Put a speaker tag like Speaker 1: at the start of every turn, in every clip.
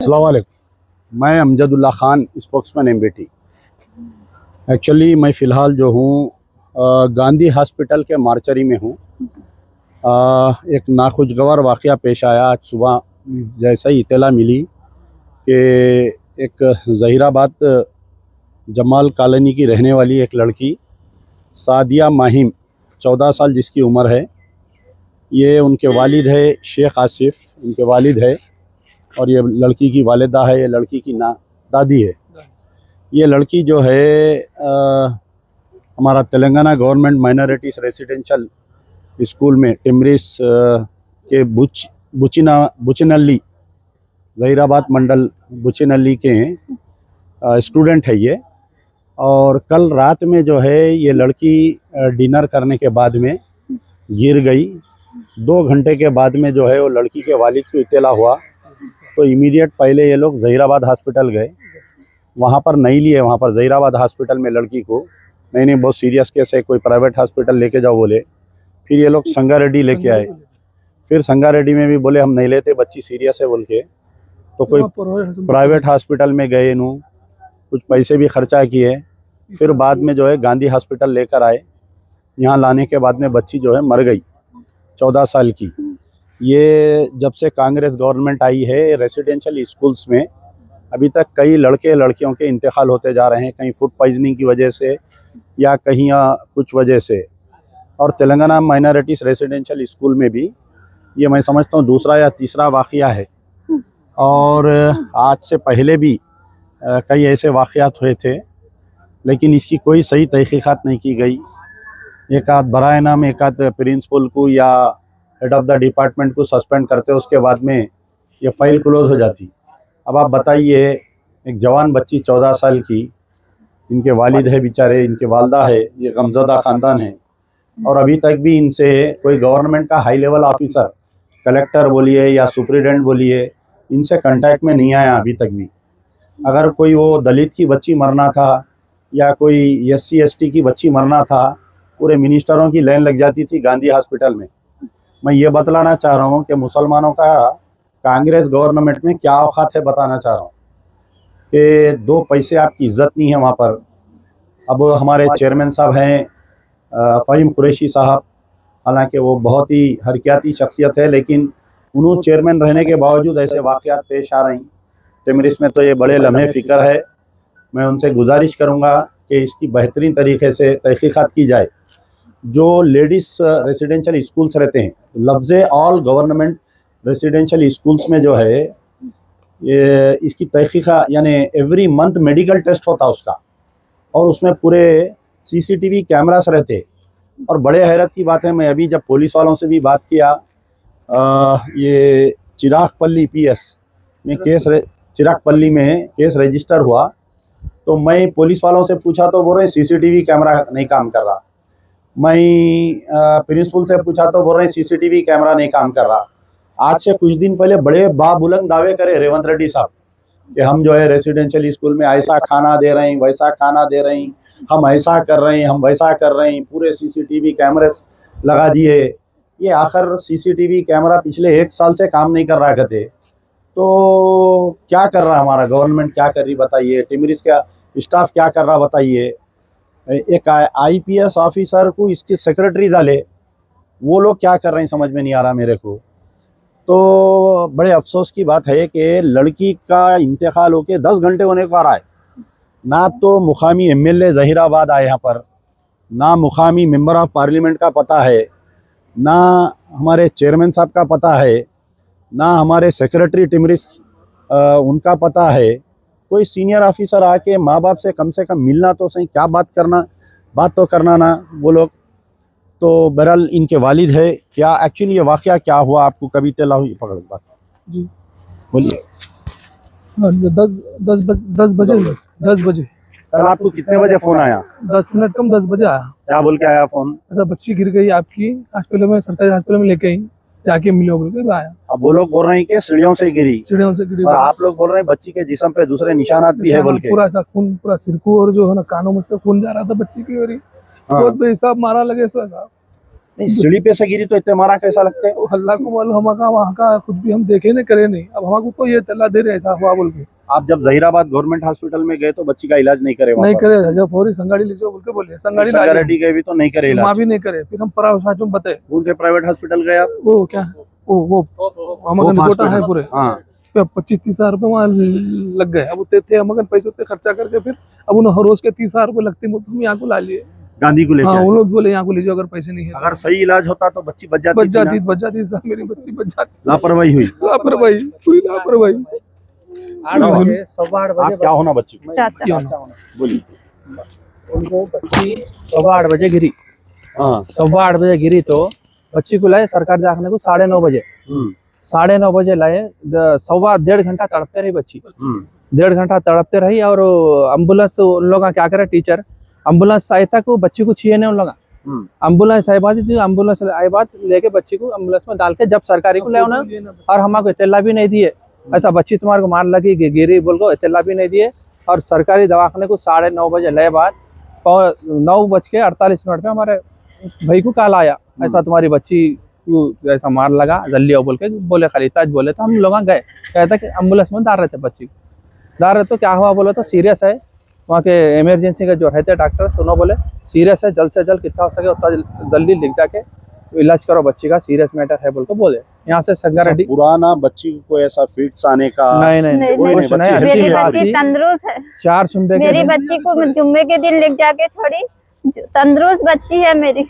Speaker 1: अस्सलाम वालेकुम। मैं Amjadullah Khan, spokesman MBT. Actually मैं फ़िलहाल जो हूँ गांधी हॉस्पिटल के मार्चरी में हूँ। एक नाखुशगवार वाक़या पेश आया आज सुबह। जैसा ही इत्तला मिली कि एक ज़हीराबाद जमाल कॉलोनी की रहने वाली एक लड़की सादिया माहिम 14 साल जिसकी उम्र है, ये उनके वालिद है शेख आसिफ, उनके वालिद है, और ये लड़की की वालिदा है, ये लड़की की दादी है। ये लड़की जो है हमारा Telangana government minorities residential school में टिमरिस के बुचिनल्ली ज़हीराबाद मंडल बुचिनल्ली के स्टूडेंट है ये। और कल रात में जो है ये लड़की डिनर करने के बाद में गिर गई। 2 घंटे के बाद में जो है वो लड़की के वालिद को इत्तला हुआ, तो इमीडिएट पहले ये लोग ज़हीराबाद हॉस्पिटल गए। वहाँ पर नहीं लिए, वहाँ पर ज़हीराबाद हॉस्पिटल में लड़की को नहीं बहुत सीरियस केस है, कोई प्राइवेट हॉस्पिटल लेके जाओ बोले। फिर ये लोग संगारेड्डी लेके आए। फिर संगारेड्डी में भी बोले हम नहीं लेते, बच्ची सीरियस है बोल के। तो कोई प्राइवेट हॉस्पिटल में गए, नू कुछ पैसे भी खर्चा किए। फिर बाद में जो है गांधी हॉस्पिटल लेकर आए। यहाँ लाने के बाद में बच्ची जो है मर गई, 14 साल की। ये जब से कांग्रेस गवर्नमेंट आई है, रेसिडेंशियल स्कूल्स में अभी तक कई लड़के लड़कियों के इंतकाल होते जा रहे हैं, कहीं फूड पॉइजनिंग की वजह से या कहीं कुछ वजह से। और तेलंगाना माइनॉरिटीज़ रेसिडेंशियल स्कूल में भी ये मैं समझता हूँ दूसरा या तीसरा वाक़या है। और आज से पहले भी कई ऐसे वाक़यात हुए थे, लेकिन इसकी कोई सही तहकीक़ात नहीं की गई। एक आध बराए नाम एक आध प्रिंसिपल को या हेड ऑफ़ द डिपार्टमेंट को सस्पेंड करते, उसके बाद में ये फाइल क्लोज हो जाती। अब आप बताइए, एक जवान बच्ची 14 साल की, इनके वालिद है बेचारे, इनके वालदा है, ये गमज़दा ख़ानदान है, और अभी तक भी इनसे कोई गवर्नमेंट का हाई लेवल ऑफिसर, कलेक्टर बोलिए या सुप्रिटेंडेंट बोलिए, इनसे कांटेक्ट में नहीं आया अभी तक भी। अगर कोई वो दलित की बच्ची मरना था या कोई SC ST की बच्ची मरना था, पूरे मिनिस्टरों की लाइन लग जाती थी गांधी हॉस्पिटल में। मैं ये बतलाना चाह रहा हूँ कि मुसलमानों का कांग्रेस गवर्नमेंट में क्या औकात है, बताना चाह रहा हूँ कि 2 पैसे आपकी इज्जत नहीं है वहाँ पर। अब हमारे चेयरमैन साहब हैं फ़हीम कुरैशी साहब, हालांकि वो बहुत ही हरकियाती शख्सियत है, लेकिन उन्होंने चेयरमैन रहने के बावजूद ऐसे वाक़यात पेश आ रही। टिमरिस में तो ये बड़े लम्हे फ़िक्र है। मैं उनसे गुजारिश करूँगा कि इसकी बेहतरीन तरीके से तहकीक़ात की जाए। जो लेडीज़ रेसिडेंशियल स्कूल्स रहते हैं, लफ्ज़ ऑल गवर्नमेंट रेसिडेंशियल स्कूल्स में जो है ये इसकी तहकीक़ात, यानी एवरी मंथ मेडिकल टेस्ट होता उसका, और उसमें पूरे CCTV कैमरास रहते। और बड़े हैरत की बात है, मैं अभी जब पुलिस वालों से भी बात किया, ये चिरागपल्ली PS में चिरागपल्ली में केस रजिस्टर हुआ, तो मैं पुलिस वालों से पूछा तो बोल रहे CCTV कैमरा नहीं काम कर रहा। मैं प्रिंसिपल से पूछा तो बोल रहे CCTV कैमरा नहीं काम कर रहा। आज से कुछ दिन पहले बड़े बाबुलंद दावे करे रेवंत रेड्डी साहब कि हम जो है रेसिडेंशियल स्कूल में ऐसा खाना दे रहे हैं, वैसा खाना दे रहे हैं, हम ऐसा कर रहे हैं, हम वैसा कर रहे हैं, पूरे CCTV कैमरे लगा दिए। ये आखिर CCTV कैमरा पिछले 1 साल से काम नहीं कर रहा करते, तो क्या कर रहा हमारा गवर्नमेंट, क्या कर रही बताइए? टिमरिस का स्टाफ क्या कर रहा बताइए? एक IPS ऑफिसर को इसके सेक्रेटरी डाले, वो लोग क्या कर रहे हैं समझ में नहीं आ रहा मेरे को। तो बड़े अफसोस की बात है कि लड़की का इंतकाल होके 10 घंटे होने को आ रहा है। ना तो मुकामी MLA ज़हीराबाद आए यहाँ पर, ना मुकामी मेंबर ऑफ पार्लियामेंट का पता है, ना हमारे चेयरमैन साहब का पता है, ना हमारे सेक्रेटरी टिमरिस उनका पता है। कोई सीनियर ऑफिसर आके माँ बाप से कम मिलना तो सही, क्या बात तो करना ना वो लोग। तो बहरहाल इनके वालिद है। क्या एक्चुअली ये वाक़या क्या हुआ, आपको कभी इत्तला हुई? पकड़ बात
Speaker 2: जी
Speaker 1: बोलिए।
Speaker 2: 10 बजे
Speaker 1: कल आपको कितने बजे फ़ोन आया?
Speaker 2: 10 मिनट कम 10 बजे आया।
Speaker 1: क्या बोल के आया फ़ोन?
Speaker 2: ऐसा बच्ची गिर गई आपकी हॉस्पिटल में, सरकारी हॉस्पिटल में लेके आई, जाके मिलो बोल के आया।
Speaker 1: अब वो लोग बोल रहे हैं कि सीढ़ियों से गिरी, और आप लोग बोल रहे हैं बच्ची के जिस्म पे दूसरे निशानात भी है बोल के।
Speaker 2: पूरा ऐसा खून, पूरा सिरकू और जो है ना कानों में से खून जा रहा था बच्ची की। बहुत बेहिसाब मारा लगे साहब।
Speaker 1: नहीं सीढ़ी पे से गिरी तो इतने मारा कैसा लगता है?
Speaker 2: तो अल्लाह को मालूम, हम का वहाँ का कुछ भी हम देखे नहीं करे नहीं। अब हमको तो ये तल्ला दे रहे ऐसा हुआ बोल के।
Speaker 1: आप जब जहीराबाद गवर्नमेंट हॉस्पिटल में गए तो बच्ची का इलाज नहीं करे?
Speaker 2: नहीं करे, जब फौरी संगाड़ी लीजिए बोल के बोले, संगाड़ी
Speaker 1: संगारेड्डी गए भी तो नहीं करे
Speaker 2: वहाँ
Speaker 1: इलाज?
Speaker 2: भी नहीं करे। फिर हम प्राइवेट में बताए,
Speaker 1: कौन से प्राइवेट हॉस्पिटल गए आप?
Speaker 2: वो क्या वो हमारे निकोटा है पूरे,
Speaker 1: हाँ
Speaker 2: 25-30 हजार रुपये वहाँ लग गए। अब उतने थे हम पैसे उतने खर्चा करके फिर अब उन्हें हर रोज के 30 हजार रुपये लगते, हम यहाँ को ला लिए,
Speaker 1: गांधी को लेके
Speaker 2: हाँ
Speaker 1: आए।
Speaker 2: उन लोग बोले यहाँ को लीजिए अगर पैसे नहीं है।
Speaker 1: अगर सही इलाज होता तो बच्ची बच जाती
Speaker 2: बच जाती सर, मेरी बच्ची बच जाती।
Speaker 1: लापरवाही हुई।
Speaker 2: लापरवाही, पूरी लापरवाही।
Speaker 3: 8 बजे 8:15
Speaker 1: आप क्या होना बच्ची को?
Speaker 4: चाचा
Speaker 1: बोलिए।
Speaker 3: उनको बच्ची 8:15 बजे गिरी।
Speaker 1: हाँ
Speaker 3: 8:15 बजे गिरी तो बच्ची को लाए सरकार जाने को 9:30 बजे। 9:30 बजे लाए, 1.5 घंटा तड़पते रही बच्ची। 1.5 घंटा तड़पते रही और एम्बुलेंस उन लोग क्या करे, टीचर एम्बुलेंस आए तक वो बच्ची को छीए नहीं उन लोग। एम्बुलेंस आई बात थी, एम्बुलेंस आई बात लेके बच्ची को एम्बुलेंस में डाल के जब सरकारी को ले उन्हें, और हमको इतला भी नहीं दिए ऐसा बच्ची तुम्हारे को मार लगी गिरी बोल को, इतला भी नहीं दिए। और सरकारी दवाखाने को 9:30 बजे ले बाद 9:48 पे हमारे भाई को कॉल आया, ऐसा तुम्हारी बच्ची को ऐसा मार लगा जल्दी आओ बोल के बोले, खाली ताज बोले। तो हम लोग गए, कहता कि एम्बुलेंस में डाल रहे थे बच्ची, डाल रहे तो क्या हुआ बोले तो सीरियस है। वहाँ के इमरजेंसी के जो रहते डॉक्टर सुनो बोले सीरियस है, जल्द से जल्द कितना हो सके उतना जल्दी लिख जाके इलाज करो बच्ची का, सीरियस मैटर है बोल के बोले। यहाँ से संगारेड्डी
Speaker 1: पुराना बच्ची को ऐसा फिट्स आने का
Speaker 3: नहीं
Speaker 1: कोई
Speaker 3: कुछ
Speaker 1: नहीं,
Speaker 3: नहीं,
Speaker 4: मेरी
Speaker 3: अच्छी
Speaker 4: बच्ची तंदुरुस्त है।
Speaker 3: 4 चुम्बे
Speaker 4: मेरी बच्ची को जुम्मे के दिन लेके जाके छोड़ी, तंदुरुस्त बच्ची है मेरी,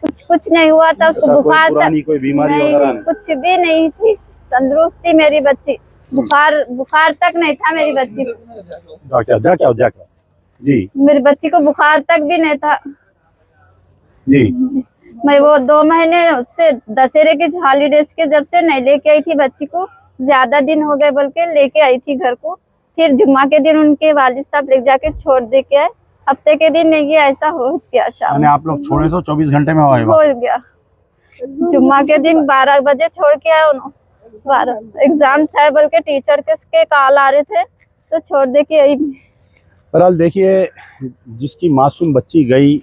Speaker 4: कुछ नहीं हुआ था उसको,
Speaker 1: ऐसा कोई
Speaker 4: बुखार तक
Speaker 1: पुरानी कोई बीमारी वगैरह
Speaker 4: नहीं, कुछ भी नहीं थी, तंदुरुस्त थी मेरी बच्ची, बुखार तक नहीं था मेरी बच्ची को।
Speaker 1: क्या जी
Speaker 4: मेरी बच्ची को बुखार तक भी नहीं था
Speaker 1: जी।
Speaker 4: मैं वो 2 महीने से दशहरे के हॉलीडेज के जब से नहीं लेके आई थी बच्ची को, ज्यादा दिन हो गए बोल के लेके आई थी घर को। फिर जुम्मा के दिन उनके वालिद साहब ले जाके छोड़ दे के आए, हफ्ते के दिन ये ऐसा हो गया। शाम
Speaker 1: आप लोग छोड़े तो 24 घंटे में
Speaker 4: हो गया, जुम्मा के दिन 12 बजे छोड़ के आए उन्होंने। 12 एग्जाम है बोल के टीचर के कॉल आ रहे थे तो छोड़ दे के आई।
Speaker 1: बहरहाल देखिए, जिसकी मासूम बच्ची गई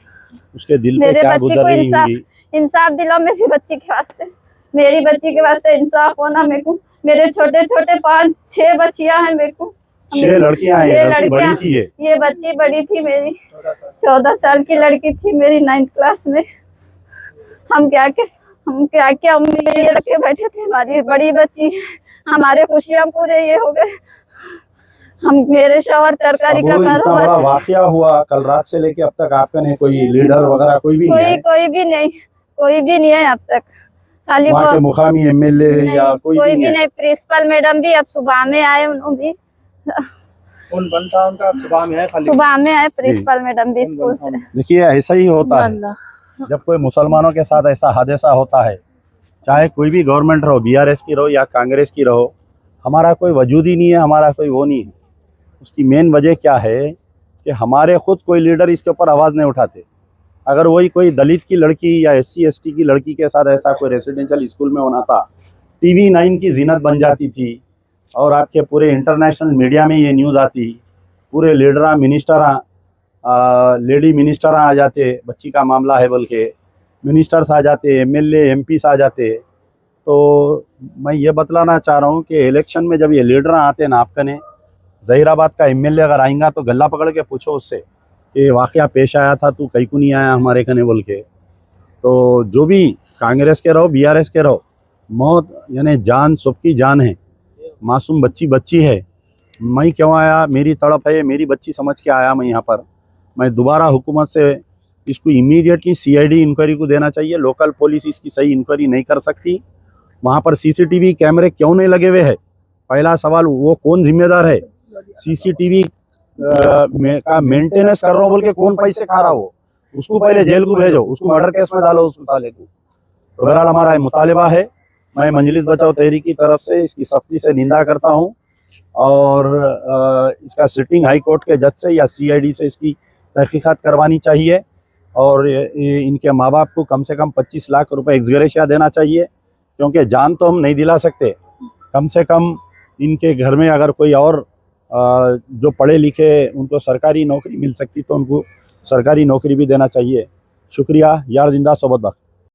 Speaker 1: उसके दिल पे क्या गुजर रही होगी।
Speaker 4: इंसाफ दिलाओ मेरी बच्ची के वास्ते, मेरी बच्ची के वास्ते इंसाफ होना मेरे को। मेरे छोटे छोटे 5-6 बच्चियां हैं मेरे को,
Speaker 1: 6 लड़कियां हैं। लड़की बड़ी थी
Speaker 4: ये बच्ची बड़ी थी मेरी, 14 साल की लड़की थी मेरी 9th क्लास में। हम क्या उम्मीद रखे बैठे थे, हमारी बड़ी बच्ची, हमारे खुशियां पूरे ये हो गए। हम मेरे शौहर तरकारी का कारोबार,
Speaker 1: बड़ा वाकया हुआ कल रात से लेके अब तक आपका नहीं कोई लीडर वगैरह कोई भी नहीं है?
Speaker 4: कोई भी नहीं है अब तक। खाली
Speaker 1: वहाँ के मुकामी एमएलए या कोई भी
Speaker 4: नहीं। प्रिंसिपल मैडम भी अब सुबह में आए, उन्होंने भी
Speaker 3: कौन बनता उनका सुबह में है, खाली
Speaker 4: सुबह में आए प्रिंसिपल मैडम भी स्कूल से।
Speaker 1: देखिए ऐसा ही होता है जब कोई मुसलमानों के साथ ऐसा हादसा होता है, चाहे कोई भी गवर्नमेंट रहो, बीआरएस की रहो या कांग्रेस की रहो, हमारा कोई वजूद ही नहीं है, हमारा कोई वो नहीं है। उसकी मेन वजह क्या है कि हमारे खुद कोई लीडर इसके ऊपर आवाज़ नहीं उठाते। अगर वही कोई दलित की लड़की या SC ST की लड़की के साथ ऐसा कोई रेसिडेंशियल स्कूल में होना था, TV 9 की जीनत बन जाती थी और आपके पूरे इंटरनेशनल मीडिया में ये न्यूज़ आती, पूरे लीडरा मिनिस्टरा लेडी मिनिस्टर आ जाते, बच्ची का मामला है बोल के मिनिस्टर्स आ जाते, MLA MPs आ जाते। तो मैं ये बतलाना चाह रहा हूँ कि इलेक्शन में जब ये लीडर आते हैं ना, आपका ने जहीराबाद का MLA अगर आएगा तो गला पकड़ के पूछो उससे कि वाक़या पेश आया था, तू कहीं को नहीं आया हमारे कने बोल के। तो जो भी कांग्रेस के रहो BRS के रहो, मौत यानी जान सबकी जान है। मासूम बच्ची है, मैं क्यों आया, मेरी तड़प है, मेरी बच्ची समझ के आया मैं यहाँ पर। मैं दोबारा हुकूमत से इसको इमीडिएटली CID इंक्वायरी को देना चाहिए। लोकल पुलिस इसकी सही इंक्वायरी नहीं कर सकती। वहाँ पर CCTV कैमरे क्यों नहीं लगे हुए हैं? पहला सवाल, वो कौन जिम्मेदार है? CCTV का मेंटेनेंस कर रहा हूँ बोल के कौन पैसे खा रहा हो? उसको पहले जेल को भेजो, उसको मर्डर केस में डालो उसको साले को। तो बहरहाल हमारा मुतालिबा है, मैं मजलिस बचाओ तहरीक की तरफ से इसकी सख्ती से निंदा करता हूँ और इसका सिटिंग हाई कोर्ट के जज से या CID से इसकी तहकीकात करवानी चाहिए और इनके माँ बाप को कम से कम 25 लाख रुपए एक्सग्रेशिया देना चाहिए, क्योंकि जान तो हम नहीं दिला सकते, कम से कम इनके घर में अगर कोई और जो पढ़े लिखे उनको सरकारी नौकरी मिल सकती तो उनको सरकारी नौकरी भी देना चाहिए। शुक्रिया। यार जिंदा सोबत बाकी।